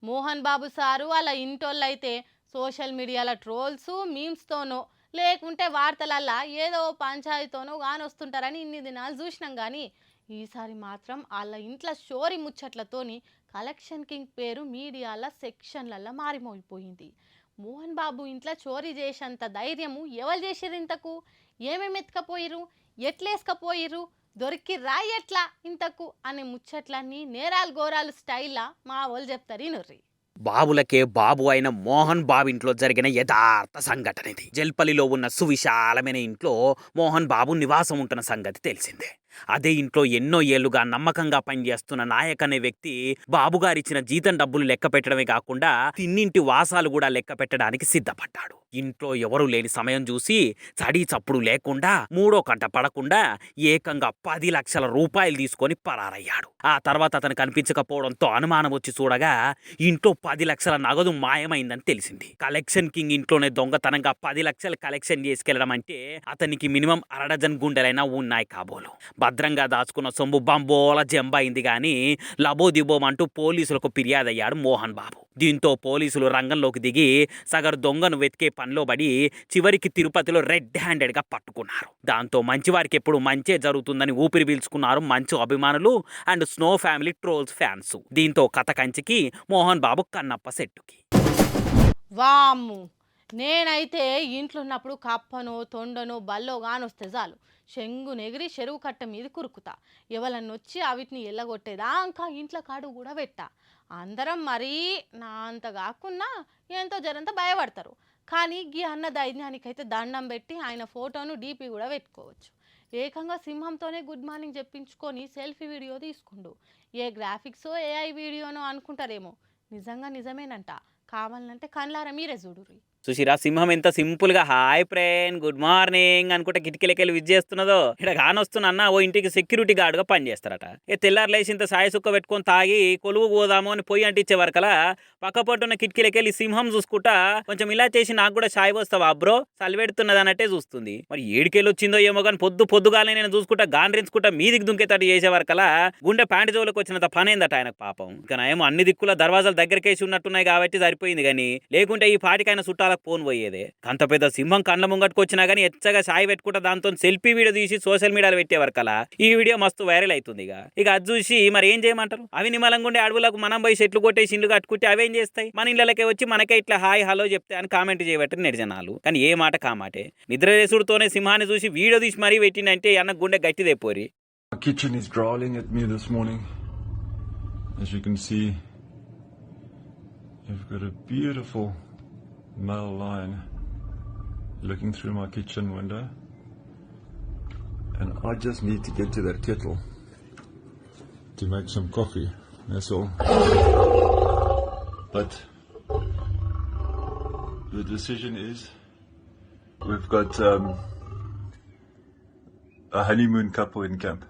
Mohan Babu sir వాళ్ళ ఇంటోళ్ళైతే social మీడియాలో trolls మీమ్స్తోనో లేకుంటే వార్తలల్లా ఏదో పంచాయతీతోనో కానొస్తుంటారని ఇన్ని దినాలు చూసినాం. కానీ ఈసారి మాత్రం వాళ్ళ ఇంట్లో షోరి ముచ్చట్లతోని కలెక్షన్ కింగ్ పేరు మీడియాల సెక్షన్లల్లో మారిమోగిపోయింది. మోహన్ బాబు ఇంట్లో చోరీ చేసేంత ధైర్యము ఎవరు చేసిర్రు? ఇంతకు ఏమేమి ఎత్తుకపోయిర్రు? ఎట్లేసుకపోయిర్రు? దొరికి రాయి ఎట్లా ఇంతకు అనే ముచ్చట్లన్నీ నేరాలు ఘోరాలు స్టైల్లా మా వాళ్ళు చెప్తారు ఇనుర్రి. బాబులకే బాబు అయిన మోహన్ బాబు ఇంట్లో జరిగిన యథార్థ సంఘటన ఇది. జల్పల్లిలో ఉన్న సువిశాలమైన ఇంట్లో మోహన్ బాబు నివాసం ఉంటున్న సంగతి తెలిసిందే. అదే ఇంట్లో ఎన్నో ఏళ్లుగా నమ్మకంగా పనిచేస్తున్న నాయక్ అనే వ్యక్తి బాబుగారిచ్చిన జీతం డబ్బులు లెక్క పెట్టడమే కాకుండా తిన్నింటి వాసాలు కూడా లెక్క పెట్టడానికి సిద్ధపడ్డాడు. ఇంట్లో ఎవరూ లేని సమయం చూసి చడీ చప్పుడు లేకుండా మూడో కంట పడకుండా ఏకంగా 10 లక్షల రూపాయలు తీసుకొని పరారయ్యాడు. ఆ తర్వాత అతను కనిపించకపోవడంతో అనుమానం వచ్చి చూడగా ఇంట్లో 10 లక్షల నగదు మాయమైందని తెలిసింది. కలెక్షన్ కింగ్ ఇంట్లోనే దొంగతనంగా 10 లక్షలు కలెక్షన్ చేసుకెళ్లడం అంటే అతనికి మినిమం 1 డజన్ గుండెలైనా ఉన్నాయి కాబోలు. భద్రంగా దాచుకున్న సొమ్ము బంబోల జంబైంది. కానీ లబోదిబోమంటూ పోలీసులకు ఫిర్యాదయ్యాడు మోహన్ బాబు. దీంతో పోలీసులు రంగంలోకి దిగి సగరు దొంగను వెతికే పనిలో పడి చివరికి తిరుపతిలో రెడ్ హ్యాండెడ్గా పట్టుకున్నారు. దాంతో మంచివారికి ఎప్పుడు మంచే జరుగుతుందని ఊపిరి పీల్చుకున్నారు మంచు అభిమానులు and snow family trolls fans. దీంతో కథ కంచికి మోహన్ బాబు కన్నప్ప సెట్టుకి. వామ్ము, నేనైతే ఇంట్లో ఉన్నప్పుడు కప్పనో తొండనో బల్లో కానొస్తే చాలు చెంగు నెగిరి చెరువు కట్ట మీద కురుకుతా. ఎవరన్నా వచ్చి అవిటిని ఎల్లగొట్టేదాకా ఇంట్లో కాడు కూడా పెట్టా. అందరం మరీ నా అంత కాకున్నా ఎంతో జరంత భయపడతారు. కానీ గీ అన్న ధైర్యానికైతే దండం పెట్టి ఆయన ఫోటోను డీపీ కూడా పెట్టుకోవచ్చు. ఏకంగా సింహంతోనే గుడ్ మార్నింగ్ చెప్పించుకొని సెల్ఫీ వీడియో తీసుకుండు. ఏ గ్రాఫిక్సో ఏఐ వీడియోనో అనుకుంటారేమో, నిజంగా నిజమేనంట. కావాలంటే కళ్ళారా మీరే చూడుర్రి. సుశీరా సింహం ఎంత సింపుల్ గా హాయ్ ఫ్రెండ్ గుడ్ మార్నింగ్ అనుకుంటే కిటికీలకెళ్ళి విజ్ చేస్తున్నదో. ఇక్కడ కానొస్తున్నా ఓ ఇంటికి సెక్యూరిటీ గార్డ్ గా పనిచేస్తారట. తెల్లారు లేచి ఇంత సాయ సుక్క పెట్టుకొని తాగి కొలువు పోదాము అని పొయ్యి అంటించే వరకలా పక్కపట్టున్న కిటికీలకెళ్ళి సింహం చూసుకుంటా కొంచెం ఇలా చేసి నాకు కూడా సాయి పోస్తావా బ్రో చలివెడుతున్నది అన్నట్టే చూస్తుంది. మరి ఏడికెళ్ళి వచ్చిందో ఏమో కానీ పొద్దుగానే నేను చూసుకుంటా గాండ్రించుకుంటా మీదికి దుంకేతాడు చేసే వరకలా గుండె ప్యాంటు జోలకు వచ్చినంత పనేందట ఆయనకు పాపం. ఇక ఏమో అన్ని దిక్కుల దర్వాజాలు దగ్గరకేసి ఉన్నట్టున్నాయి కాబట్టి సరిపోయింది. కానీ లేకుంటే ఈ పాటికైనా చుట్టాలకు ఫోన్ పోయేదే. అంత పెద్ద సింహం కండ్ల ముంగట్టుకు వచ్చినా కానీ ఎచ్చగా సాయి పెట్టుకుంటా దాంతో సెల్ఫీ వీడియో తీసి సోషల్ మీడియాలో పెట్టే వరకలా ఈ వీడియో మస్తు వైరల్ అవుతుంది. ఇక అది చూసి మరి ఏం చేయమంటారు? అవి నిమ్మలంగుండే అడవులకు మనం పోయి చెట్లు కొట్టేసి ఇండ్లు కట్టుకుంటే అవేం చేస్తాయి? మన ఇళ్ళకే వచ్చి మనకే ఇట్లా హాయ్ హలో చెప్తే అని కామెంట్ చేయబట్టి నెడిజనాలు. కానీ ఏ మాట కామాటే నిద్ర రేసుడుతోనే సింహాన్ని చూసి వీడియో తీసి మరీ పెట్టిందంటే అన్న గుండె గట్టిదే పోరి. My kitchen is growling at me this morning. As you can see, you've got a beautiful male lion looking through my kitchen window, and I just need to get to that kettle to make some coffee, that's all. But the decision is we've got a honeymoon couple in camp.